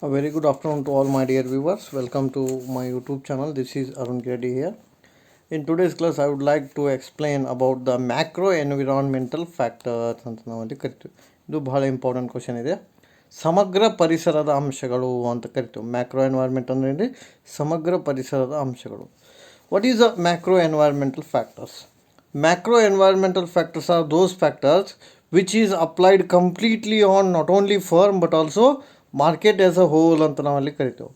A very good afternoon to all my dear viewers. Welcome to my YouTube channel. This is Arun Reddy here. In today's class, I would like to explain about the macro environmental factors ಅಂತ ನಾವಲ್ಲಿ ಕರಿತೀವಿ. ಇದು ಬಹಳ important question ಇದೆ. ಸಮಗ್ರ ಪರಿಸರದ ಅಂಶಗಳು ಅಂತ ಕರಿತೀವಿ. ಮ್ಯಾಕ್ರೋ ಎನ್ವೈರ್ಮೆಂಟ್ ಅಂದರೆ ಸಮಗ್ರ ಪರಿಸರದ ಅಂಶಗಳು. What is the macro environmental factors? Macro environmental factors are those factors which is applied completely on not only firm but also market as a hole ಅಂತ ನಾವಲ್ಲಿ ಕರಿತೇವೆ.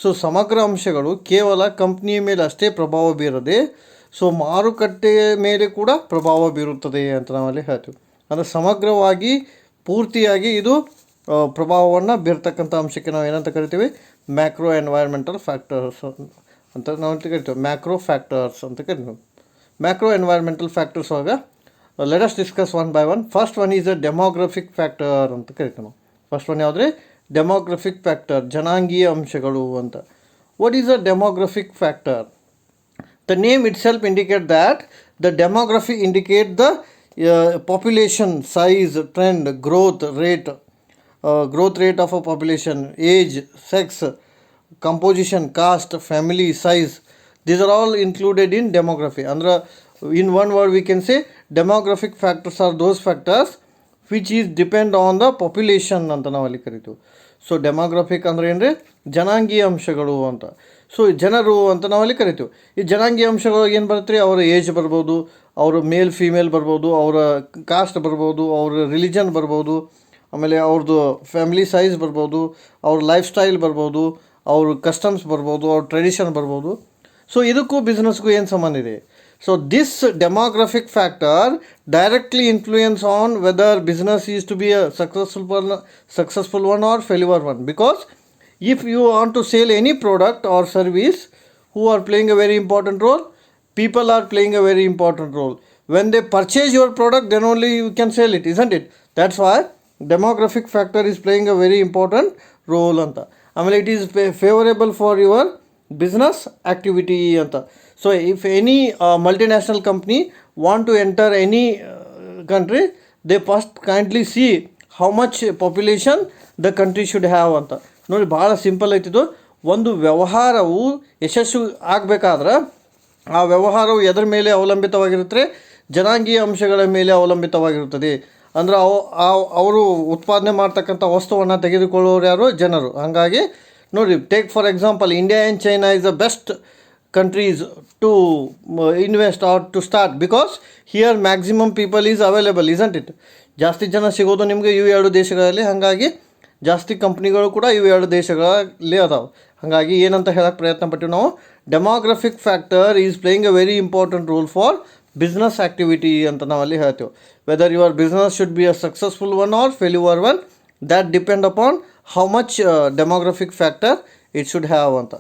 ಸೊ ಸಮಗ್ರ ಅಂಶಗಳು ಕೇವಲ ಕಂಪ್ನಿಯ ಮೇಲೆ ಅಷ್ಟೇ ಪ್ರಭಾವ ಬೀರದೆ ಸೊ ಮಾರುಕಟ್ಟೆಯ ಮೇಲೆ ಕೂಡ ಪ್ರಭಾವ ಬೀರುತ್ತದೆ ಅಂತ ನಾವಲ್ಲಿ ಹೇಳ್ತೀವಿ. ಅಂದರೆ ಸಮಗ್ರವಾಗಿ ಪೂರ್ತಿಯಾಗಿ ಇದು ಪ್ರಭಾವವನ್ನು ಬೀರ್ತಕ್ಕಂಥ ಅಂಶಕ್ಕೆ ನಾವು ಏನಂತ ಕರಿತೀವಿ, ಮ್ಯಾಕ್ರೋ ಎನ್ವೈರ್ಮೆಂಟಲ್ ಫ್ಯಾಕ್ಟರ್ಸ್ ಅಂತ ನಾವು ಕರಿತೇವೆ. ಮ್ಯಾಕ್ರೋ ಫ್ಯಾಕ್ಟರ್ಸ್ ಅಂತ ಕರಿತೀವಿ. ಮ್ಯಾಕ್ರೋ ಎನ್ವೈರ್ಮೆಂಟಲ್ ಫ್ಯಾಕ್ಟರ್ಸ್ ಆಗ let us discuss one by one. First one is a demographic factor ಅಂತ ಕರಿತೀವಿ ನಾವು. ಫಸ್ಟ್ ಒನ್ ಯಾವುದ್ರೆ ಡೆಮೋಗ್ರಫಿಕ್ ಫ್ಯಾಕ್ಟರ್, ಜನಾಂಗೀಯ ಅಂಶಗಳು ಅಂತ. What is a demographic factor? The name it self indicate that the demography indicate the population size, trend, growth rate of a population, age, sex, composition, caste, family, size. These are all included in demography. Andra, in one word we can say demographic factors are those factors which is depend on the population ಅಂತ ನಾವಲ್ಲಿ ಕರಿತೀವಿ. So demographic ಅಂದರೆ ಏನಂದರೆ ಜನಾಂಗೀಯ ಅಂಶಗಳು ಅಂತ. So ಜನರು ಅಂತ ನಾವಲ್ಲಿ ಕರಿತೀವಿ. ಈ ಜನಾಂಗೀಯ ಅಂಶಗಳು ಏನು ಬರುತ್ತೆ ರೀ, ಅವರ ಏಜ್ ಬರ್ಬೋದು, ಅವರ ಮೇಲ್ ಫೀಮೇಲ್ ಬರ್ಬೋದು, ಅವರ ಕಾಸ್ಟ್ ಬರ್ಬೋದು, ಅವ್ರ ರಿಲಿಜನ್ ಬರ್ಬೋದು, ಆಮೇಲೆ ಅವ್ರದ್ದು ಫ್ಯಾಮಿಲಿ ಸೈಜ್ ಬರ್ಬೋದು, ಅವ್ರ ಲೈಫ್ ಸ್ಟೈಲ್ ಬರ್ಬೋದು, ಅವ್ರ ಕಸ್ಟಮ್ಸ್ ಬರ್ಬೋದು, ಅವ್ರ ಟ್ರೆಡಿಷನ್ ಬರ್ಬೋದು. ಸೊ ಇದಕ್ಕೂ ಬಿಸ್ನೆಸ್ಗೂ ಏನು ಸಂಬಂಧ ಇದೆ? So this demographic factor directly influence on whether business is to be a successful one or failure one. Because if you want to sell any product or service, who are playing a very important role? People are playing a very important role. When they purchase your product, then only you can sell it, isn't it? That's why demographic factor is playing a very important role anta. I mean, it is favorable for your business activity anta. So if any multinational company want to enter any country, they first kindly see how much population the country should have ಅಂತ ನೋಡಿ. ಭಾಳ simple ಐತಿದು. ಒಂದು ವ್ಯವಹಾರವು ಯಶಸ್ವಿ ಆಗಬೇಕಾದ್ರೆ ಆ ವ್ಯವಹಾರವು ಎದರ ಮೇಲೆ ಅವಲಂಬಿತವಾಗಿರುತ್ತೆ? ಜನಾಂಗೀಯ ಅಂಶಗಳ ಮೇಲೆ ಅವಲಂಬಿತವಾಗಿರುತ್ತದೆ. ಅಂದ್ರೆ ಅವರು ಉತ್ಪಾದನೆ ಮಾಡ್ತಕ್ಕಂಥ ವಸ್ತುವನ್ನು ತೆಗೆದುಕೊಳ್ಳೋರು ಯಾರು? ಜನರು. ಹಾಗಾಗಿ ನೋಡಿ, take for example, India and China is the best countries to invest or to start because here maximum people is available, isn't it? ಜಾಸ್ತಿ ಜನ ಸಿಗೋದು ನಿಮಗೆ ಇವು ಎರಡು ದೇಶಗಳಲ್ಲಿ. ಹಾಗಾಗಿ ಜಾಸ್ತಿ ಕಂಪ್ನಿಗಳು ಕೂಡ ಇವು ಎರಡು ದೇಶಗಳಲ್ಲಿ ಅದಾವೆ. ಹಾಗಾಗಿ ಏನಂತ ಹೇಳಕ್ಕೆ ಪ್ರಯತ್ನ ಪಟ್ಟಿವಿ ನಾವು, demographic factor is playing a very important role for business activity ಅಂತ ನಾವಲ್ಲಿ ಹೇಳ್ತೇವೆ. Whether your business should be a successful one or failure one, that depend upon how much demographic factor it should have ಅಂತ.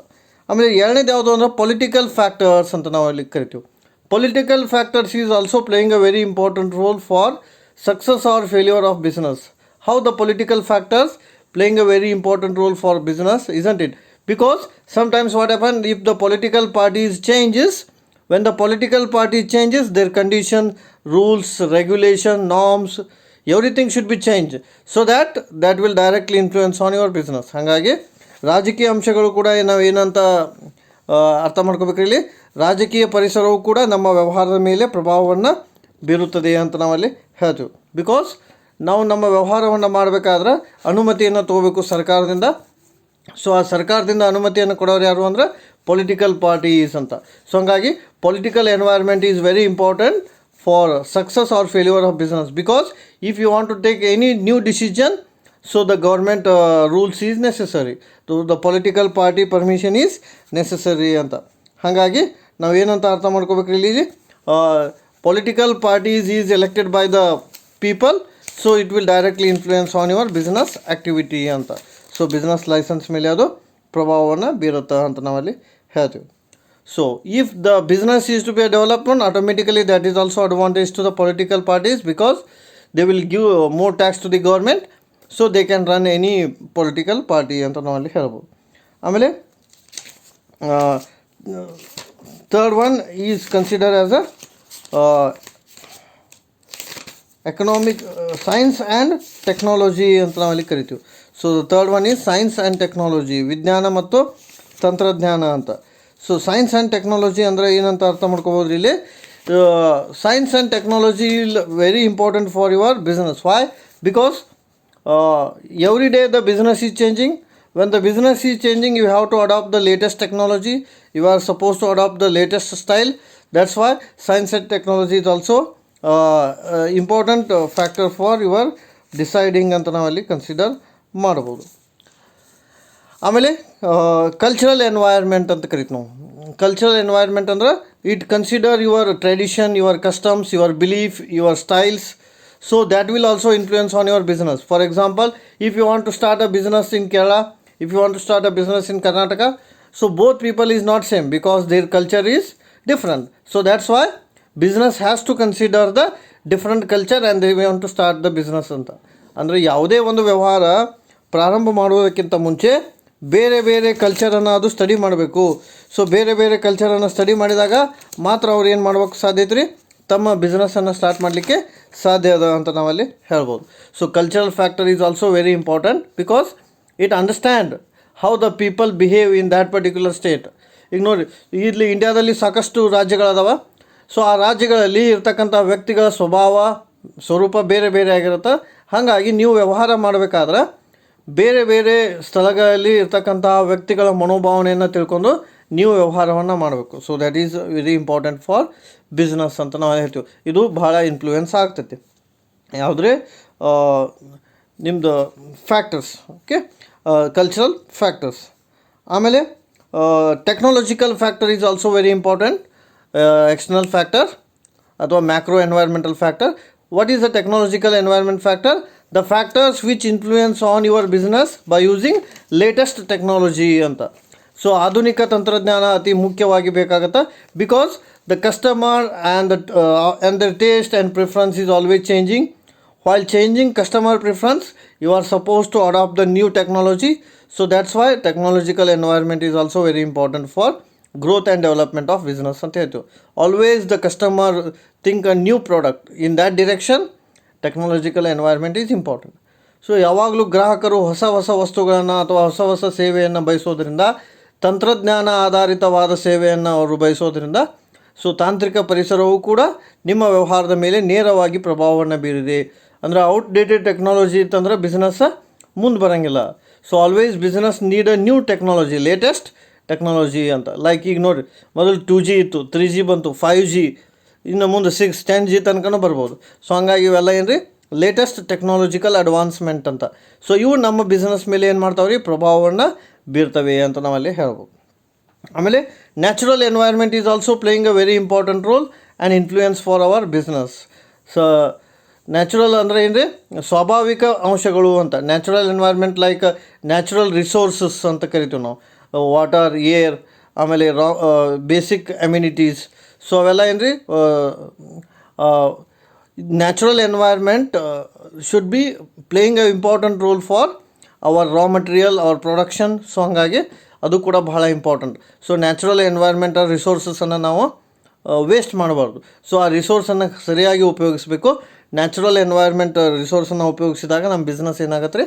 ಆಮೇಲೆ ಎರಡನೇದು ಯಾವುದು ಅಂದರೆ political factors ಅಂತ ನಾವು ಅಲ್ಲಿ ಕರಿತೀವಿ. Political factors is also playing a very important role for success or failure of business. How the political factors playing a very important role for business, isn't it? Because sometimes what happens, if the political parties changes, when the political party changes, their condition, rules, regulation, norms, everything should be changed so that will directly influence on your business. ಹಾಗಾಗಿ ರಾಜಕೀಯ ಅಂಶಗಳು ಕೂಡ ನಾವು ಏನಂತ ಅರ್ಥ ಮಾಡ್ಕೋಬೇಕ್ರಿ ಇಲ್ಲಿ, ರಾಜಕೀಯ ಪರಿಸರವು ಕೂಡ ನಮ್ಮ ವ್ಯವಹಾರದ ಮೇಲೆ ಪ್ರಭಾವವನ್ನು ಬೀರುತ್ತದೆ ಅಂತ ನಾವಲ್ಲಿ ಹೇಳ್ತೀವಿ. ಬಿಕಾಸ್ ನಾವು ನಮ್ಮ ವ್ಯವಹಾರವನ್ನು ಮಾಡಬೇಕಾದ್ರೆ ಅನುಮತಿಯನ್ನು ತೊಗೋಬೇಕು ಸರ್ಕಾರದಿಂದ. ಸೊ ಆ ಸರ್ಕಾರದಿಂದ ಅನುಮತಿಯನ್ನು ಕೊಡೋರು ಯಾರು ಅಂದರೆ ಪೊಲಿಟಿಕಲ್ ಪಾರ್ಟೀಸ್ ಅಂತ. ಸೊ ಹಂಗಾಗಿ political environment is very important for success or failure of business. Because if you want to take any new decision, so the government rules is necessary, so the political party permission is necessary ಅಂತ. ಹಾಗಾಗಿ ನಾವು ಏನಂತ ಅರ್ಥ ಮಾಡ್ಕೋಬೇಕ್ರಿ ಇಲ್ಲಿ, political parties is elected by the people, so it will directly influence on your business activity ಅಂತ. So business licence ಮೇಲೆ ಅದು ಪ್ರಭಾವವನ್ನು ಬೀರುತ್ತೆ ಅಂತ ನಾವಲ್ಲಿ ಹೇಳ್ತೀವಿ. So if the business is to be a development, automatically that is also advantage to the political parties because they will give more tax to the government, so they can run any political party ಅಂತ ನಾವಲ್ಲಿ ಹೇಳ್ಬೋದು. ಆಮೇಲೆ third one is consider as a economic science and technology ಅಂತ ನಾವಲ್ಲಿ ಕರಿತೀವಿ. So the third one is science and technology, ವಿಜ್ಞಾನ ಮತ್ತು ತಂತ್ರಜ್ಞಾನ ಅಂತ. ಸೊ ಸೈನ್ಸ್ ಆ್ಯಂಡ್ ಟೆಕ್ನಾಲಜಿ ಅಂದರೆ ಏನಂತ ಅರ್ಥ ಮಾಡ್ಕೋಬೋದು ಇಲ್ಲಿ. Science and technology is very important for your business. Why? Because every day the business is changing. When the business is changing, you have to adopt the latest technology. You are supposed to adopt the latest style. That's why science and technology is also important factor for your deciding ಅಂತ ನಾವಲ್ಲಿ consider ಮಾಡ್ಬೋದು. ಆಮೇಲೆ cultural environment ಅಂತ ಕರಿತೀವಿ ನಾವು. Cultural environment ಅಂದ್ರೆ it consider your tradition, your customs, your belief, your styles. So that will also influence on your business. For example, if you want to start a business in Kerala, if you want to start a business in Karnataka, so both people is not same because their culture is different. So that's why business has to consider the different culture and they want to start the business ಅಂತ. ಅಂದರೆ ಯಾವುದೇ ಒಂದು ವ್ಯವಹಾರ ಪ್ರಾರಂಭ ಮಾಡುವುದಕ್ಕಿಂತ ಮುಂಚೆ ಬೇರೆ ಬೇರೆ ಕಲ್ಚರನ್ನು ಅದು ಸ್ಟಡಿ ಮಾಡಬೇಕು. ಸೊ ಬೇರೆ ಬೇರೆ ಕಲ್ಚರನ್ನು ಸ್ಟಡಿ ಮಾಡಿದಾಗ ಮಾತ್ರ ಅವ್ರು ಏನು ಮಾಡ್ಬೇಕು ಸಾಧ್ಯತೆ ರೀ, ತಮ್ಮ ಬಿಸ್ನೆಸ್ಸನ್ನು ಸ್ಟಾರ್ಟ್ ಮಾಡಲಿಕ್ಕೆ ಸಾಧ್ಯ ಅದ ಅಂತ ನಾವಲ್ಲಿ ಹೇಳ್ಬೋದು. So cultural factor is also very important because it understand how the people behave in that particular state. ಈಗ ನೋಡಿ, ಇಲ್ಲಿ ಇಂಡಿಯಾದಲ್ಲಿ ಸಾಕಷ್ಟು ರಾಜ್ಯಗಳದಾವ. ಸೊ ಆ ರಾಜ್ಯಗಳಲ್ಲಿ ಇರ್ತಕ್ಕಂಥ ವ್ಯಕ್ತಿಗಳ ಸ್ವಭಾವ ಸ್ವರೂಪ ಬೇರೆ ಬೇರೆ ಆಗಿರುತ್ತೆ. ಹಾಗಾಗಿ ನೀವು ವ್ಯವಹಾರ ಮಾಡಬೇಕಾದ್ರೆ ಬೇರೆ ಬೇರೆ ಸ್ಥಳಗಳಲ್ಲಿ ಇರ್ತಕ್ಕಂತಹ ವ್ಯಕ್ತಿಗಳ ಮನೋಭಾವನೆಯನ್ನು ತಿಳ್ಕೊಂಡು ನೀವು ವ್ಯವಹಾರವನ್ನು ಮಾಡಬೇಕು. So that is very important for business ಅಂತ ನಾವು ಹೇಳ್ತೀವಿ. ಇದು ಭಾಳ ಇನ್ಫ್ಲೂಯೆನ್ಸ್ ಆಗ್ತೈತಿ ಯಾವುದ್ರೆ ನಿಮ್ಮದು ಫ್ಯಾಕ್ಟರ್ಸ್. Okay, cultural factors. ಆಮೇಲೆ technological factor is also very important. External factor ಅಥವಾ macro environmental factor. What is the technological environment factor? The factors which influence on your business by using latest technology ಅಂತ. So ಆಧುನಿಕ ತಂತ್ರಜ್ಞಾನ ಅತಿ ಮುಖ್ಯವಾಗಿ ಬೇಕಾಗುತ್ತೆ because the customer and their taste and preference is always changing. While changing customer preference, you are supposed to adopt the new technology. So that's why technological environment is also very important for growth and development of business ಅಂತ ಹೇಳ್ತೀವಿ. Always the customer think a new product. In that direction, technological environment is important. So ಯಾವಾಗಲೂ ಗ್ರಾಹಕರು ಹೊಸ ಹೊಸ ವಸ್ತುಗಳನ್ನು ಅಥವಾ ಹೊಸ ಹೊಸ ಸೇವೆಯನ್ನು ಬಯಸೋದ್ರಿಂದ, ತಂತ್ರಜ್ಞಾನ ಆಧಾರಿತವಾದ ಸೇವೆಯನ್ನು ಅವರು ಬಯಸೋದ್ರಿಂದ, ಸೊ ತಾಂತ್ರಿಕ ಪರಿಸರವೂ ಕೂಡ ನಿಮ್ಮ ವ್ಯವಹಾರದ ಮೇಲೆ ನೇರವಾಗಿ ಪ್ರಭಾವವನ್ನು ಬೀರಿದೆ. ಅಂದರೆ ಔಟ್ಡೇಟೆಡ್ ಟೆಕ್ನಾಲಜಿ ಇತ್ತಂದ್ರೆ ಬಿಸ್ನೆಸ್ ಮುಂದೆ ಬರೋಂಗಿಲ್ಲ. So always business need a new technology, latest technology ಅಂತ. ಲೈಕ್ ಈಗ ನೋಡಿ, ಮೊದಲು 2G ಇತ್ತು, 3G ಬಂತು, 5G, ಇನ್ನು ಮುಂದೆ 6, 10G ತನಕನೂ ಬರ್ಬೋದು. ಸೊ ಹಂಗಾಗಿ ಇವೆಲ್ಲ ಏನು ರೀ, ಲೇಟೆಸ್ಟ್ ಟೆಕ್ನಾಲಜಿಕಲ್ ಅಡ್ವಾನ್ಸ್ಮೆಂಟ್ ಅಂತ. ಸೊ ಇವು ನಮ್ಮ ಬಿಸ್ನೆಸ್ ಮೇಲೆ ಏನು ಮಾಡ್ತಾವೆ ರೀ, ಪ್ರಭಾವವನ್ನು ಬೀರ್ತವೆ ಅಂತ ನಾವಲ್ಲಿ ಹೇಳ್ಬೋದು. ಆಮೇಲೆ natural environment is also playing a very important role and influence for our business. So natural ಅಂದರೆ ಏನು ರೀ, ಸ್ವಾಭಾವಿಕ ಅಂಶಗಳು ಅಂತ. Natural environment like natural resources ಅಂತ ಕರಿತೀವಿ ನಾವು. ವಾಟರ್, ಏರ್, ಆಮೇಲೆ ಬೇಸಿಕ್ ಅಮ್ಯುನಿಟೀಸ್. ಸೊ ಅವೆಲ್ಲ ಏನು ರೀ, natural environment should be playing a important role for our raw material, our production. So ಹಾಗಾಗಿ ಅದು ಕೂಡ ಬಹಳ ಇಂಪಾರ್ಟೆಂಟ್. ಸೊ ನ್ಯಾಚುರಲ್ ಎನ್ವೈರ್ಮೆಂಟಲ್ ರಿಸೋರ್ಸಸನ್ನು ನಾವು ವೇಸ್ಟ್ ಮಾಡಬಾರ್ದು. ಸೊ ಆ ರಿಸೋರ್ಸನ್ನು ಸರಿಯಾಗಿ ಉಪಯೋಗಿಸಬೇಕು. ನ್ಯಾಚುರಲ್ ಎನ್ವೈರ್ಮೆಂಟ್ ರಿಸೋರ್ಸನ್ನು ಉಪಯೋಗಿಸಿದಾಗ ನಮ್ಮ ಬಿಸ್ನೆಸ್ ಏನಾಗುತ್ತೆ ರೀ,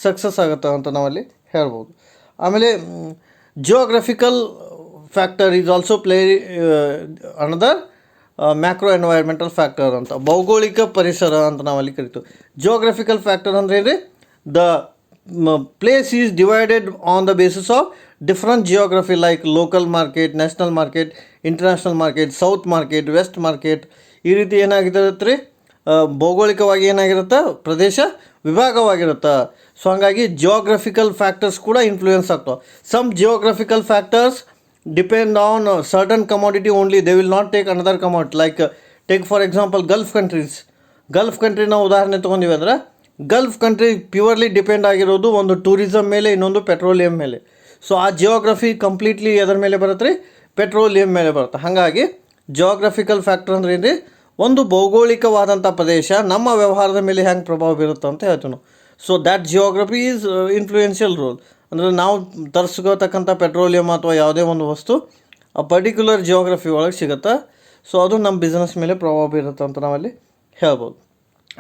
ಸಕ್ಸಸ್ ಆಗುತ್ತೆ ಅಂತ ನಾವಲ್ಲಿ ಹೇಳ್ಬೋದು. ಆಮೇಲೆ geographical factor is also play another macro environmental factor ಅಂತ. ಭೌಗೋಳಿಕ ಪರಿಸರ ಅಂತ ನಾವಲ್ಲಿ ಕರಿತೀವಿ. ಜಿಯೋಗ್ರಫಿಕಲ್ ಫ್ಯಾಕ್ಟರ್ ಅಂದರೆ ಏನು ರೀ, the place is divided on the basis of different geography like local market, national market, international market, south market, west market. ಈ ರೀತಿ ಏನಾಗಿರುತ್ತೆ ರೀ, ಭೌಗೋಳಿಕವಾಗಿ ಏನಾಗಿರುತ್ತೆ, ಪ್ರದೇಶ ವಿಭಾಗವಾಗಿರುತ್ತೆ. ಸೊ ಹಾಗಾಗಿ ಜಿಯೋಗ್ರಫಿಕಲ್ ಫ್ಯಾಕ್ಟರ್ಸ್ ಕೂಡ ಇನ್ಫ್ಲೂಯೆನ್ಸ್ ಆಗ್ತಾವೆ. Some geographical factors depend on certain commodity only, they will not take another commodity. Like take for example Gulf countries. Gulf ಕಂಟ್ರಿನ ಉದಾಹರಣೆ ತೊಗೊಂಡಿವಿ ಅಂದ್ರೆ, ಗಲ್ಫ್ ಕಂಟ್ರಿ ಪ್ಯೂರ್ಲಿ ಡಿಪೆಂಡ್ ಆಗಿರೋದು ಒಂದು ಟೂರಿಸಮ್ ಮೇಲೆ, ಇನ್ನೊಂದು ಪೆಟ್ರೋಲಿಯಂ ಮೇಲೆ. ಸೊ ಆ ಜಿಯೋಗ್ರಫಿ ಕಂಪ್ಲೀಟ್ಲಿ ಅದರ ಮೇಲೆ ಬರುತ್ತೆ ರೀ, ಪೆಟ್ರೋಲಿಯಂ ಮೇಲೆ ಬರುತ್ತೆ. ಹಾಗಾಗಿ ಜಿಯೋಗ್ರಫಿಕಲ್ ಫ್ಯಾಕ್ಟರ್ ಅಂದ್ರೆ ಏನು ರೀ, ಒಂದು ಭೌಗೋಳಿಕವಾದಂಥ ಪ್ರದೇಶ ನಮ್ಮ ವ್ಯವಹಾರದ ಮೇಲೆ ಹೆಂಗೆ ಪ್ರಭಾವ ಬೀರುತ್ತೆ ಅಂತ ಹೇಳ್ತೀವಿ ನಾವು. So that geography is influential role. ಅಂದರೆ ನಾವು ತರಿಸ್ಕೋತಕ್ಕಂಥ ಪೆಟ್ರೋಲಿಯಂ ಅಥವಾ ಯಾವುದೇ ಒಂದು ವಸ್ತು ಆ ಪರ್ಟಿಕ್ಯುಲರ್ ಜಿಯೋಗ್ರಫಿ ಒಳಗೆ ಸಿಗುತ್ತೆ. ಸೊ ಅದು ನಮ್ಮ ಬಿಸ್ನೆಸ್ ಮೇಲೆ ಪ್ರಭಾವ ಬೀರುತ್ತೆ ಅಂತ ನಾವಲ್ಲಿ ಹೇಳ್ಬೋದು.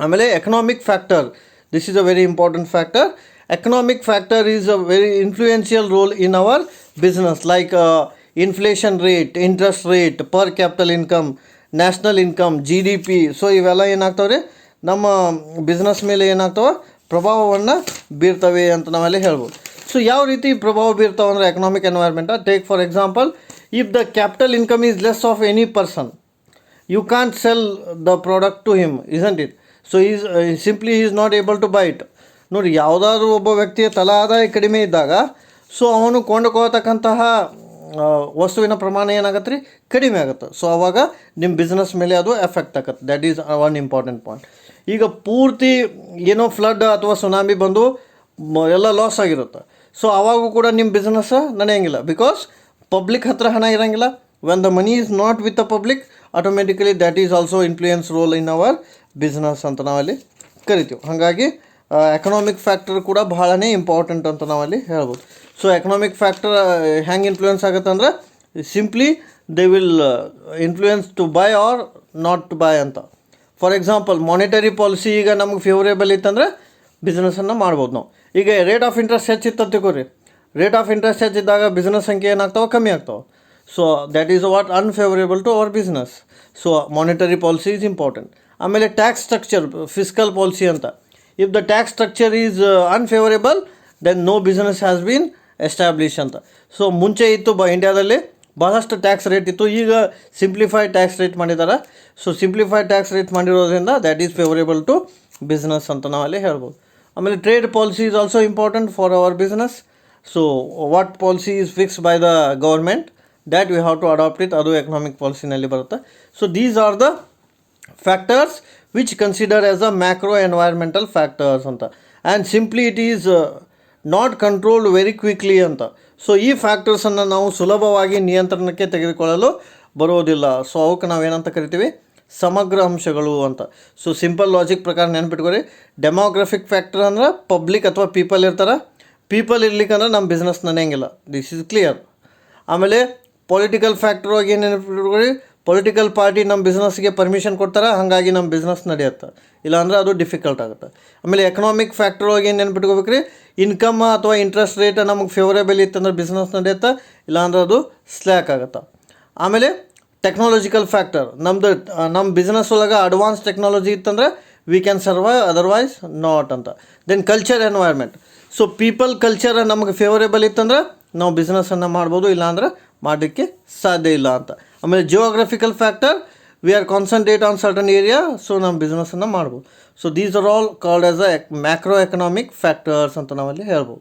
ಆಮೇಲೆ economic factor, this is a very important factor. economic factor is a very influential role in our business, like inflation rate, interest rate, per capital income, national income, GDP. So ಇವೆಲ್ಲ ಏನಾಗ್ತಾವ್ರಿ ನಮ್ಮ business ಮೇಲೆ ಏನಾಗ್ತಾವ ಪ್ರಭಾವವನ್ನು ಬೀರ್ತವೆ ಅಂತ ನಾವೆಲ್ಲ ಹೇಳ್ಬೋದು. So ಯಾವ ರೀತಿ ಪ್ರಭಾವ ಬೀರ್ತಾವೆ ಅಂದರೆ economic environment, take for example, if the capital income is less of any person, you can't sell the product to him, isn't it? So he is not able to buy it. ನೋಡಿ, ಯಾವುದಾದ್ರೂ ಒಬ್ಬ ವ್ಯಕ್ತಿಯ ತಲಾ ಆದಾಯ ಕಡಿಮೆ ಇದ್ದಾಗ so ಅವನು ಕೊಂಡುಕೋತಕ್ಕಂತಹ ವಸ್ತುವಿನ ಪ್ರಮಾಣ ಏನಾಗತ್ತೆ ರೀ, ಕಡಿಮೆ ಆಗುತ್ತೆ. ಸೊ ಆವಾಗ ನಿಮ್ಮ ಬಿಸ್ನೆಸ್ ಮೇಲೆ ಅದು ಎಫೆಕ್ಟ್ ಆಗುತ್ತೆ. That is one important point. ಈಗ ಪೂರ್ತಿ ಏನೋ ಫ್ಲಡ್ ಅಥವಾ ಸುನಾಮಿ ಬಂದು ಎಲ್ಲ ಲಾಸ್ ಆಗಿರುತ್ತೆ. ಸೊ ಆವಾಗೂ ಕೂಡ ನಿಮ್ಮ ಬಿಸ್ನೆಸ್ ನಡೆಯೋಂಗಿಲ್ಲ, ಬಿಕಾಸ್ ಪಬ್ಲಿಕ್ ಹತ್ರ ಹಣ ಇರೋಂಗಿಲ್ಲ. When the money is not with the public, automatically that is also influence role in our business ಅಂತ ನಾವಲ್ಲಿ ಕರಿತೀವಿ. ಹಾಗಾಗಿ ಎಕನಾಮಿಕ್ ಫ್ಯಾಕ್ಟರ್ ಕೂಡ ಬಹಳನೇ ಇಂಪಾರ್ಟೆಂಟ್ ಅಂತ ನಾವಲ್ಲಿ ಹೇಳ್ಬೋದು. ಸೊ ಎಕನಾಮಿಕ್ ಫ್ಯಾಕ್ಟರ್ ಹೆಂಗೆ ಇನ್ಫ್ಲೂಯೆನ್ಸ್ ಆಗುತ್ತೆ ಅಂದರೆ, simply they will influence to buy or not to buy ಅಂತ. ಫಾರ್ ಎಕ್ಸಾಂಪಲ್, ಮಾನಿಟರಿ ಪಾಲಿಸಿ ಈಗ ನಮ್ಗೆ ಫೇವರೇಬಲ್ ಇತ್ತಂದರೆ ಬಿಸ್ನೆಸ್ಸನ್ನು ಮಾಡ್ಬೋದು ನಾವು. ಈಗ ರೇಟ್ ಆಫ್ ಇಂಟ್ರೆಸ್ಟ್ ಹೆಚ್ಚಿತ್ತು ಅಂತ ತಿಳ್ಕೊರಿ, ರೇಟ್ ಆಫ್ ಇಂಟ್ರೆಸ್ಟ್ ಹೆಚ್ಚಿದ್ದಾಗ ಬಿಸ್ನೆಸ್ ಸಂಖ್ಯೆ ಏನಾಗ್ತಾವೆ, ಕಮ್ಮಿ ಆಗ್ತಾವೆ. So that is what unfavourable to our business. So monetary policy is important. ಆಮೇಲೆ ಟ್ಯಾಕ್ಸ್ ಸ್ಟ್ರಕ್ಚರ್, ಫಿಸ್ಕಲ್ ಪಾಲಿಸಿ ಅಂತ. If the tax structure is unfavourable, then no business has been establish ಅಂತ. ಸೊ ಮುಂಚೆ ಇತ್ತು ಇಂಡಿಯಾದಲ್ಲಿ ಭಾಳಷ್ಟು ಟ್ಯಾಕ್ಸ್ ರೇಟ್ ಇತ್ತು, ಈಗ ಸಿಂಪ್ಲಿಫೈಡ್ ಟ್ಯಾಕ್ಸ್ ರೇಟ್ ಮಾಡಿದ್ದಾರೆ. ಸೊ ಸಿಂಪ್ಲಿಫೈಡ್ ಟ್ಯಾಕ್ಸ್ ರೇಟ್ ಮಾಡಿರೋದ್ರಿಂದ that is favourable to business ಅಂತ ನಾವಲ್ಲಿ ಹೇಳ್ಬೋದು. ಆಮೇಲೆ trade policy is also important for our business. So what policy is fixed by the government, that we have to adopt it, ಅದು economic ಪಾಲಿಸಿನಲ್ಲಿ ಬರುತ್ತೆ. So these are the factors which consider as a macro environmental factors ಅಂತ. And simply it is not controlled very quickly ಅಂತ. So ಈ ಫ್ಯಾಕ್ಟರ್ಸನ್ನು ನಾವು ಸುಲಭವಾಗಿ ನಿಯಂತ್ರಣಕ್ಕೆ ತೆಗೆದುಕೊಳ್ಳಲು ಬರೋದಿಲ್ಲ. ಸೊ ಅವಕ್ಕೆ ನಾವೇನಂತ ಕರಿತೀವಿ, ಸಮಗ್ರ ಅಂಶಗಳು ಅಂತ. ಸೊ ಸಿಂಪಲ್ ಲಾಜಿಕ್ ಪ್ರಕಾರ ನೆನ್ಪಿಟ್ಕೊರಿ, ಡೆಮೋಗ್ರಫಿಕ್ ಫ್ಯಾಕ್ಟರ್ ಅಂದ್ರೆ ಪಬ್ಲಿಕ್ ಅಥವಾ ಪೀಪಲ್ ಇರ್ತಾರೆ. ಪೀಪಲ್ ಇರ್ಲಿಕ್ಕಂದ್ರೆ ನಮ್ಮ ಬಿಸ್ನೆಸ್ ನಡೆಯಂಗಿಲ್ಲ. This is clear. ಆಮೇಲೆ ಪೊಲಿಟಿಕಲ್ ಫ್ಯಾಕ್ಟರ್ ಆಗಿ ಏನು ನೆನಪಿಟ್ಕೊಳ್ಳಿ, ಪೊಲಿಟಿಕಲ್ ಪಾರ್ಟಿ ನಮ್ಮ ಬಿಸ್ನೆಸ್ಗೆ ಪರ್ಮಿಷನ್ ಕೊಡ್ತಾರೆ, ಹಾಗಾಗಿ ನಮ್ಮ ಬಿಸ್ನೆಸ್ ನಡೆಯುತ್ತೆ. ಇಲ್ಲಾಂದ್ರೆ ಅದು ಡಿಫಿಕಲ್ಟ್ ಆಗುತ್ತೆ. ಆಮೇಲೆ ಎಕನಾಮಿಕ್ ಫ್ಯಾಕ್ಟರ್ ಆಗಿ ಏನು ನೆನ್ಪಿಟ್ಕೋಬೇಕ್ರಿ, ಇನ್ಕಮ್ ಅಥವಾ ಇಂಟ್ರೆಸ್ಟ್ ರೇಟ್ ನಮಗೆ ಫೇವರೇಬಲ್ ಇತ್ತಂದ್ರೆ ಬಿಸ್ನೆಸ್ ನಡೆಯುತ್ತೆ, ಇಲ್ಲಾಂದ್ರೆ ಅದು ಸ್ಲ್ಯಾಕ್ ಆಗುತ್ತೆ. ಆಮೇಲೆ ಟೆಕ್ನಾಲಜಿಕಲ್ ಫ್ಯಾಕ್ಟರ್, ನಮ್ಮ ಬಿಸ್ನೆಸ್ ಒಳಗೆ ಅಡ್ವಾನ್ಸ್ ಟೆಕ್ನಾಲಜಿ ಇತ್ತಂದರೆ we can survive, otherwise not ಅಂತ. Then culture environment. So people culture ನಮಗೆ ಫೇವರೇಬಲ್ ಇತ್ತಂದ್ರೆ ನಾವು ಬಿಸ್ನೆಸ್ಸನ್ನು ಮಾಡ್ಬೋದು, ಇಲ್ಲಾಂದ್ರೆ ಮಾಡಲಿಕ್ಕೆ ಸಾಧ್ಯ ಇಲ್ಲ ಅಂತ. ಆಮೇಲೆ geographical factor, we are concentrate on certain area, so ನಮ್ಮ ಬಿಸ್ನೆಸ್ಸನ್ನು ಮಾಡ್ಬೋದು. So these are all called as a macro economic factors ಅಂತ ನಾವಲ್ಲಿ ಹೇಳ್ಬೋದು.